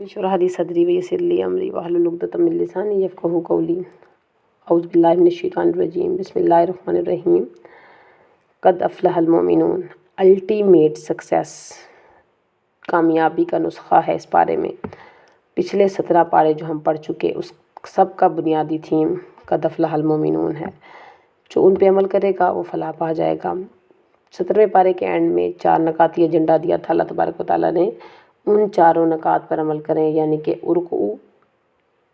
اشرح لي صدري ويسر لي امري واحلل عقدة من لساني يفقهوا قولي اعوذ باللہ من الشیطان الرجیم بسم اللہ الرحمن الرحیم قد افلح المؤمنون الٹیمیٹ سکسیس کامیابی کا نسخہ ہے اس پارے میں۔ پچھلے 17 پارے جو ہم پڑھ چکے اس سب کا بنیادی تھیم قد افلح المؤمنون ہے۔ جو ان پہ عمل کرے گا وہ فلاح پا جائے گا۔ 17ویں پارے کے اینڈ میں 4 نکاتی ایجنڈا دیا تھا اللہ تبارک و تعالیٰ نے، ان چاروں نکات پر عمل کریں، یعنی کہ ارکعوا،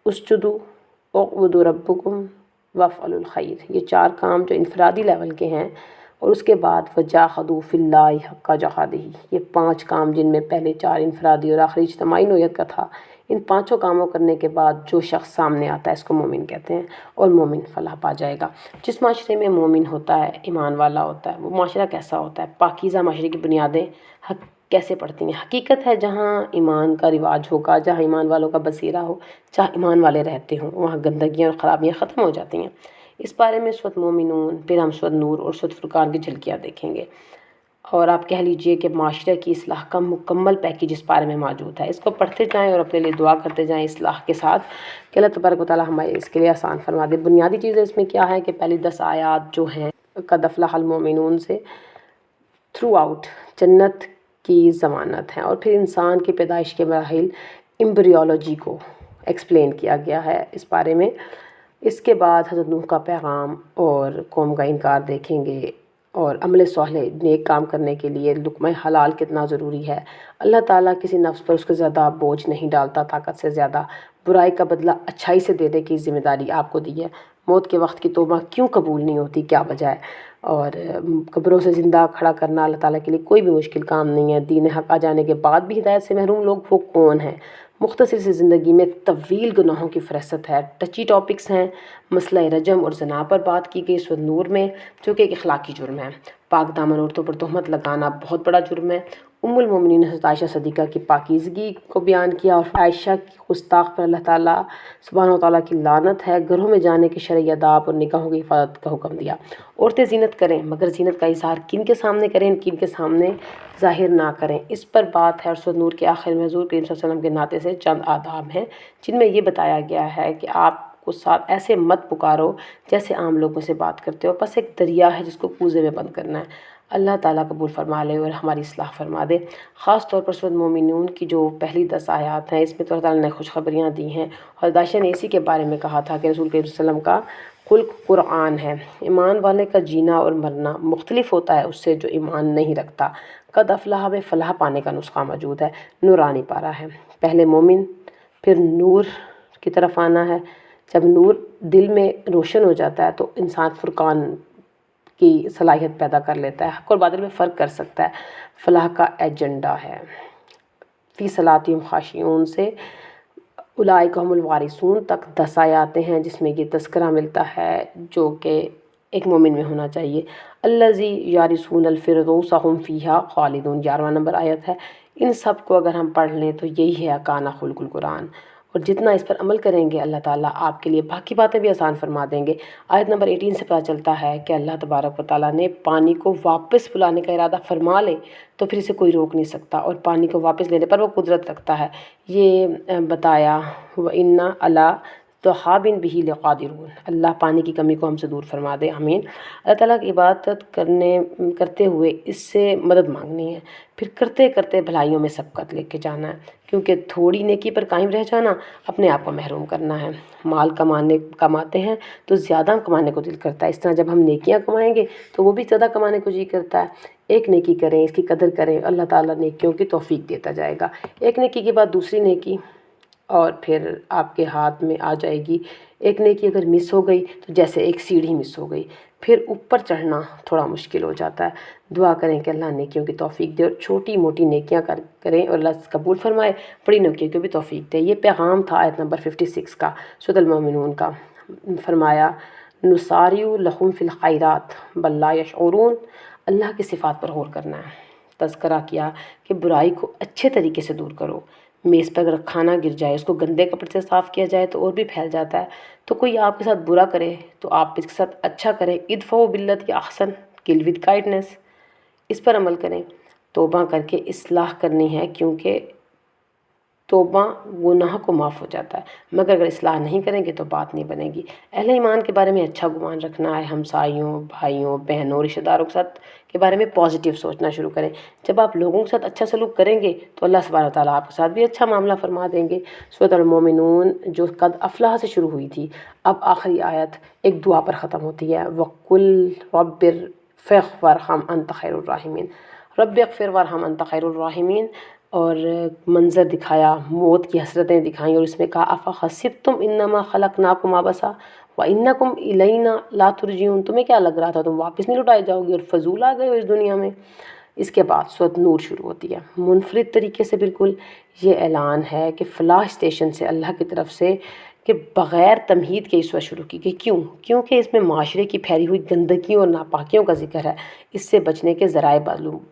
اسجدوا، اعبدوا ربکم وافعلوا الخیر۔ یہ 4 کام جو انفرادی لیول کے ہیں، اور اس کے بعد وجاہدوا فی اللہ حق جہادہ، یہ 5 کام جن میں پہلے 4 انفرادی اور آخری اجتماعی نوعیت کا تھا۔ ان 5 کاموں کرنے کے بعد جو شخص سامنے آتا ہے اس کو مومن کہتے ہیں، اور مومن فلاح پا جائے گا۔ جس معاشرے میں مومن ہوتا ہے، ایمان والا ہوتا ہے، وہ معاشرہ کیسا ہوتا ہے؟ پاکیزہ معاشرے کی بنیادیں کیسے پڑتی ہیں؟ حقیقت ہے جہاں ایمان کا رواج ہوگا، جہاں ایمان والوں کا بصیرہ ہو، جہاں ایمان والے رہتے ہوں، وہاں گندگیاں اور خرابیاں ختم ہو جاتی ہیں۔ اس بارے میں سورۃ مومنون، پھر ہم سورۃ نور اور سورۃ فرقان کی جھلکیاں دیکھیں گے، اور آپ کہہ لیجئے کہ معاشرے کی اصلاح کا مکمل پیکیج اس بارے میں موجود ہے۔ اس کو پڑھتے جائیں اور اپنے لیے دعا کرتے جائیں اصلاح کے ساتھ کہ اللہ تبارک و تعالیٰ ہمیں اس کے لیے آسان فرما دے۔ بنیادی چیزیں اس میں کیا ہے کہ پہلی 10 آیات جو ہیں قد افلح المؤمنون سے تھرو آؤٹ جنت کی ضمانت ہیں، اور پھر انسان کی پیدائش کے مراحل ایمبریولوجی کو ایکسپلین کیا گیا ہے اس بارے میں۔ اس کے بعد حضرت نوح کا پیغام اور قوم کا انکار دیکھیں گے، اور عمل صالح نیک کام کرنے کے لیے لقمہ حلال کتنا ضروری ہے۔ اللہ تعالیٰ کسی نفس پر اس کے زیادہ بوجھ نہیں ڈالتا، طاقت سے زیادہ۔ برائی کا بدلہ اچھائی سے دینے کی ذمہ داری آپ کو دی ہے۔ موت کے وقت کی توبہ کیوں قبول نہیں ہوتی، کیا وجہ ہے؟ اور قبروں سے زندہ کھڑا کرنا اللہ تعالیٰ کے لیے کوئی بھی مشکل کام نہیں ہے۔ دین حق آ جانے کے بعد بھی ہدایت سے محروم لوگ وہ کون ہیں؟ مختصر سی زندگی میں طویل گناہوں کی فہرست ہے۔ ٹچی ٹاپکس ہیں، مسئلہ رجم اور زنا پر بات کی گئی سورۃ نور میں، جو کہ ایک اخلاقی جرم ہے۔ پاک دامن عورتوں پر تہمت لگانا بہت بڑا جرم ہے۔ ام المومنین حضرت عائشہ صدیقہ کی پاکیزگی کو بیان کیا، اور عائشہ کی گستاخ پر اللہ تعالیٰ سبحانہ و تعالیٰ کی لعنت ہے۔ گھروں میں جانے کے شرعی آداب اور نکاحوں کی حفاظت کا حکم دیا۔ عورتیں زینت کریں، مگر زینت کا اظہار کن کے سامنے کریں، کن کے سامنے ظاہر نہ کریں، اس پر بات ہے۔ اور سورۃ نور کے آخر میں حضور کریم صلی اللہ علیہ وسلم کے ناطے سے چند آداب ہیں جن میں یہ بتایا گیا ہے کہ آپ کو ساتھ ایسے مت پکارو جیسے عام لوگوں سے بات کرتے ہو، بس ایک دریا ہے جس کو کوزے میں بند کرنا ہے۔ اللہ تعالیٰ قبول فرما لے اور ہماری اصلاح فرما دے۔ خاص طور پر سورۃ مومنون کی جو پہلی 10 آیات ہیں، اس میں تو اللہ تعالیٰ نے خوشخبریاں دی ہیں، اور عائشہ نے اسی کے بارے میں کہا تھا کہ رسول کریم صلی اللہ علیہ وسلم کا خلق قرآن ہے۔ ایمان والے کا جینا اور مرنا مختلف ہوتا ہے اس سے جو ایمان نہیں رکھتا۔ قد افلح میں فلاح پانے کا نسخہ موجود ہے، نورانی پارہ ہے۔ پہلے مومن، پھر نور کی طرف آنا ہے۔ جب نور دل میں روشن ہو جاتا ہے تو انسان فرقان کی صلاحیت پیدا کر لیتا ہے، حق اور باطل میں فرق کر سکتا ہے۔ فلاح کا ایجنڈا ہے۔ فی صلاتہم خاشعون سے اولئک هم الوارثون تک 10 آیاتیں ہیں جس میں یہ تذکرہ ملتا ہے جو کہ ایک مومن میں ہونا چاہیے۔ الذی یارثون الفردوس هم فیہا خالدون، 11واں نمبر آیت ہے۔ ان سب کو اگر ہم پڑھ لیں تو یہی ہے کانا خلق القرآن، اور جتنا اس پر عمل کریں گے اللہ تعالیٰ آپ کے لیے باقی باتیں بھی آسان فرما دیں گے۔ آیت نمبر 18 سے پتہ چلتا ہے کہ اللہ تبارک و تعالیٰ نے پانی کو واپس بلانے کا ارادہ فرما لے تو پھر اسے کوئی روک نہیں سکتا، اور پانی کو واپس لینے پر وہ قدرت رکھتا ہے۔ یہ بتایا وَإِنَّا عَلَىٰ ذَهَابٍ بِهِ لَقَادِرُونَ، اللہ پانی کی کمی کو ہم سے دور فرما دے، آمین۔ اللہ تعالیٰ کی عبادت کرتے ہوئے اس سے مدد مانگنی ہے، پھر کرتے کرتے بھلائیوں میں سبقت لے کے جانا ہے، کیونکہ تھوڑی نیکی پر قائم رہ جانا اپنے آپ کو محروم کرنا ہے۔ مال کماتے ہیں تو زیادہ کمانے کو دل کرتا ہے، اس طرح جب ہم نیکیاں کمائیں گے تو وہ بھی زیادہ کمانے کو جی کرتا ہے۔ ایک نیکی کریں، اس کی قدر کریں، اللہ تعالیٰ نیکیوں کی توفیق دیتا جائے گا۔ ایک نیکی کے بعد دوسری نیکی، اور پھر آپ کے ہاتھ میں آ جائے گی۔ ایک نیکی اگر مس ہو گئی تو جیسے ایک سیڑھی مس ہو گئی، پھر اوپر چڑھنا تھوڑا مشکل ہو جاتا ہے۔ دعا کریں کہ اللہ نیکیوں کی توفیق دے، اور چھوٹی موٹی نیکیاں کریں اور اللہ قبول فرمائے، بڑی نیکیوں کی بھی توفیق دے۔ یہ پیغام تھا آیت نمبر 56 کا سورۃ المومنون کا۔ فرمایا نسارع لہم فی الخیرات بل لا یشعرون، اللہ کی صفات پر غور کرنا ہے۔ تذکرہ کیا کہ برائی کو اچھے طریقے سے دور کرو۔ میز پر اگر کھانا گر جائے، اس کو گندے کپڑے سے صاف کیا جائے تو اور بھی پھیل جاتا ہے۔ تو کوئی آپ کے ساتھ برا کرے تو آپ اس کے ساتھ اچھا کریں، ادفعوا باللتی احسن، کل ود کائنڈنس، اس پر عمل کریں۔ توبہ کر کے اصلاح کرنی ہے، کیونکہ توبہ گناہ کو معاف ہو جاتا ہے، مگر اگر اصلاح نہیں کریں گے تو بات نہیں بنے گی۔ اہل ایمان کے بارے میں اچھا گمان رکھنا ہے، ہمسایوں، بھائیوں، بہنوں، رشتہ داروں کے بارے میں پازیٹیو سوچنا شروع کریں۔ جب آپ لوگوں کے ساتھ اچھا سلوک کریں گے تو اللہ سبحانہ و تعالیٰ آپ کے ساتھ بھی اچھا معاملہ فرما دیں گے۔ سورۃ المومنون جو قد افلح سے شروع ہوئی تھی، اب آخری آیت ایک دعا پر ختم ہوتی ہے، وَقُلْ رَبِّ اغْفِرْ وَارْحَمْ أَنْتَ خَيْرُ الرَّاحِمِينَ، رب اغفر وارحم انت خیر الراحمین، اور منظر دکھایا، موت کی حسرتیں دکھائیں، اور اس میں کہا افحسبتم انما خلقناکم عبثا وانکم الینا لا ترجعون، تمہیں کیا لگ رہا تھا تم واپس نہیں لوٹائے جاؤ گے اور فضول آ گئے ہو اس دنیا میں۔ اس کے بعد سورۃ نور شروع ہوتی ہے، منفرد طریقے سے بالکل یہ اعلان ہے کہ فلاح اسٹیشن سے اللہ کی طرف سے کہ بغیر تمہید کے اس وقت شروع کی گئی۔ کیونکہ اس میں معاشرے کی پھیلی ہوئی گندگیوں اور ناپاکیوں کا ذکر ہے، اس سے بچنے کے ذرائع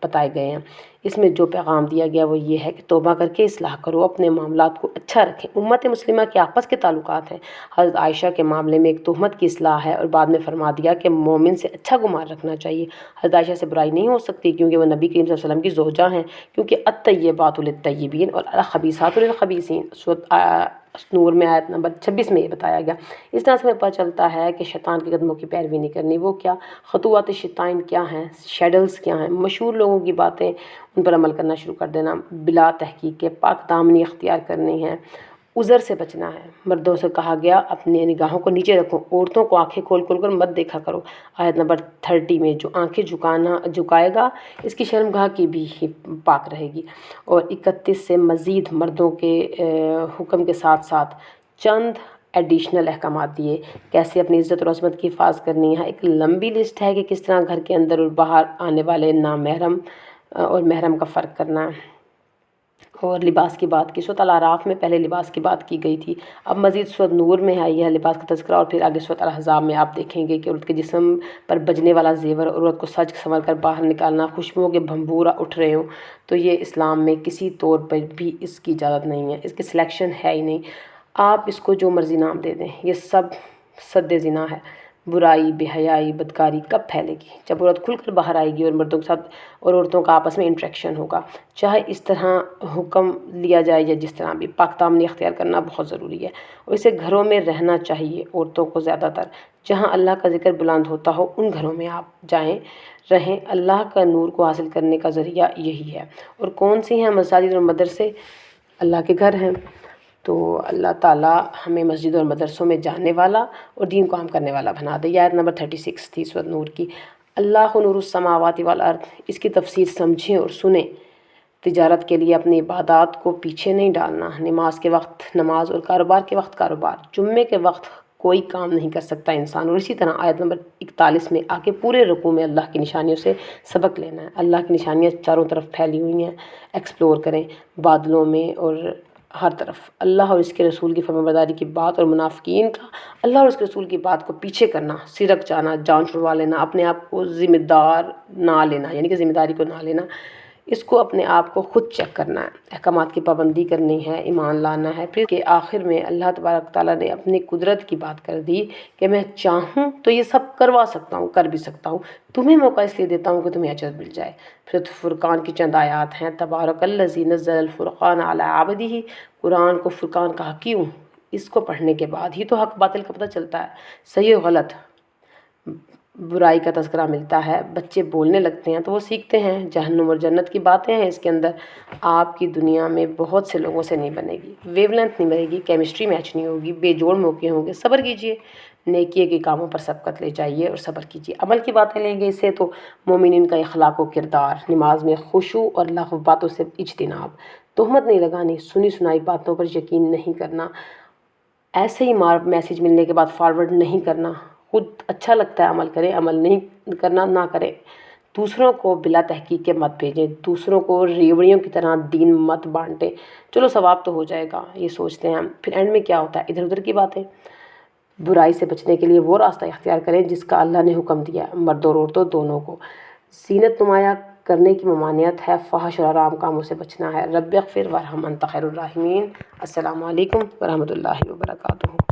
بتائے گئے ہیں۔ اس میں جو پیغام دیا گیا وہ یہ ہے کہ توبہ کر کے اصلاح کرو، اپنے معاملات کو اچھا رکھیں۔ امت مسلمہ کے آپس کے تعلقات ہیں، حضرت عائشہ کے معاملے میں ایک تہمت کی اصلاح ہے، اور بعد میں فرما دیا کہ مومن سے اچھا گمان رکھنا چاہیے۔ حضرت عائشہ سے برائی نہیں ہو سکتی کیونکہ وہ نبی کریم صلی اللہ علیہ وسلم کی زوجہ ہیں، کیونکہ الطیبات للطیبین اور الخبیثات للخبیثین، سورۃ نور میں آیت نمبر 26 میں یہ بتایا گیا۔ اس طرح سے ہمیں پتہ چلتا ہے کہ شیطان کے قدموں کی پیروی نہیں کرنی۔ وہ کیا خطوات شیطان کیا ہیں، شیڈلز کیا ہیں، مشہور لوگوں کی باتیں ان پر عمل کرنا شروع کر دینا، بلا تحقیق کے پاک دامنی اختیار کرنی ہے، عذر سے بچنا ہے۔ مردوں سے کہا گیا اپنی نگاہوں کو نیچے رکھو، عورتوں کو آنکھیں کھول کھول کر مت دیکھا کرو۔ آیت نمبر 30 میں جو آنکھیں جھکائے گا اس کی شرمگاہ کی بھی پاک رہے گی۔ اور 31 سے مزید مردوں کے حکم کے ساتھ ساتھ چند ایڈیشنل احکامات دیے، کیسے اپنی عزت اور عصمت کی حفاظت کرنی ہے۔ ایک لمبی لسٹ ہے کہ کس طرح گھر کے اندر اور باہر آنے والے نامحرم اور محرم کا فرق کرنا ہے، اور لباس کی بات کی۔ سورۃ الاعراف میں پہلے لباس کی بات کی گئی تھی، اب مزید سورۃ نور میں آئی ہے لباس کا تذکرہ، اور پھر آگے سورۃ الاحزاب میں آپ دیکھیں گے کہ عورت کے جسم پر بجنے والا زیور، عورت کو سج سنور کر باہر نکالنا، خوشبوؤں کے بھنبورا اٹھ رہے ہوں، تو یہ اسلام میں کسی طور پر بھی اس کی اجازت نہیں ہے، اس کی سلیکشن ہے ہی نہیں۔ آپ اس کو جو مرضی نام دے دیں، یہ سب سد زنا ہے۔ برائی، بے حیائی، بدکاری کب پھیلے گی؟ جب عورت کھل کر باہر آئے گی اور مردوں کے ساتھ اور عورتوں کا آپس میں انٹریکشن ہوگا، چاہے اس طرح حکم لیا جائے یا جس طرح بھی، پاک دامنی اختیار کرنا بہت ضروری ہے، اور اسے گھروں میں رہنا چاہیے عورتوں کو زیادہ تر، جہاں اللہ کا ذکر بلند ہوتا ہو ان گھروں میں آپ جائیں، رہیں۔ اللہ کا نور کو حاصل کرنے کا ذریعہ یہی ہے۔ اور کون سی ہیں مساجد اور مدرسے؟ اللہ کے گھر ہیں۔ تو اللہ تعالیٰ ہمیں مسجد اور مدرسوں میں جانے والا اور دین کو عام کرنے والا بنا دے۔ یہ آیت نمبر 36 تھی سورۃ نور کی۔ اللہ نور السماوات والارض، اس کی تفسیر سمجھیں اور سنیں۔ تجارت کے لیے اپنی عبادات کو پیچھے نہیں ڈالنا، نماز کے وقت نماز اور کاروبار کے وقت کاروبار، جمعے کے وقت کوئی کام نہیں کر سکتا انسان۔ اور اسی طرح آیت نمبر 41 میں آ کے پورے رکوع میں اللہ کی نشانیوں سے سبق لینا ہے۔ اللہ کی نشانیاں چاروں طرف پھیلی ہوئی ہیں، ایکسپلور کریں، بادلوں میں اور ہر طرف۔ اللہ اور اس کے رسول کی فرمانبرداری کی بات، اور منافقین کا اللہ اور اس کے رسول کی بات کو پیچھے کرنا، سرک جانا، جان چھڑوا لینا، اپنے آپ کو ذمہ دار نہ لینا، یعنی کہ ذمہ داری کو نہ لینا، اس کو اپنے آپ کو خود چیک کرنا ہے، احکامات کی پابندی کرنی ہے، ایمان لانا ہے۔ پھر کہ آخر میں اللہ تبارک تعالیٰ نے اپنی قدرت کی بات کر دی کہ میں چاہوں تو یہ سب کروا سکتا ہوں، کر بھی سکتا ہوں، تمہیں موقع اس لیے دیتا ہوں کہ تمہیں اجر مل جائے۔ پھر فرقان کی چند آیات ہیں، تبارک الذی نزل الفرقان علی عبدہ، قرآن کو فرقان کہا کیوں؟ اس کو پڑھنے کے بعد ہی تو حق باطل کا پتہ چلتا ہے، صحیح و غلط، برائی کا تذکرہ ملتا ہے، بچے بولنے لگتے ہیں تو وہ سیکھتے ہیں، جہنم اور جنت کی باتیں ہیں اس کے اندر۔ آپ کی دنیا میں بہت سے لوگوں سے نہیں بنے گی، ویو لینتھ نہیں بنے گی، کیمسٹری میچ نہیں ہوگی، بے جوڑ موقع ہوں گے، صبر کیجئے، نیکی کے کاموں پر سبقت لے جائیے اور صبر کیجئے۔ عمل کی باتیں لیں گے اس سے تو مومنین کا اخلاق و کردار، نماز میں خشوع اور لغو باتوں سے اجتناب، تہمت نہیں لگانی، سنی سنائی باتوں پر یقین نہیں کرنا، ایسے ہی میسیج ملنے کے بعد فارورڈ نہیں کرنا، خود اچھا لگتا ہے عمل کریں، عمل نہیں کرنا نہ کریں، دوسروں کو بلا تحقیق کے مت بھیجیں، دوسروں کو ریوڑیوں کی طرح دین مت بانٹیں، چلو ثواب تو ہو جائے گا یہ سوچتے ہیں ہم، پھر اینڈ میں کیا ہوتا ہے؟ ادھر ادھر کی باتیں۔ برائی سے بچنے کے لیے وہ راستہ اختیار کریں جس کا اللہ نے حکم دیا ہے، مرد اور عورتوں دونوں کو۔ زینت نمایاں کرنے کی ممانعت ہے، فحش اور حرام کاموں سے بچنا ہے۔ رب اغفر وارحم انت خیر الراحمین۔ السلام علیکم ورحمۃ اللہ وبرکاتہ۔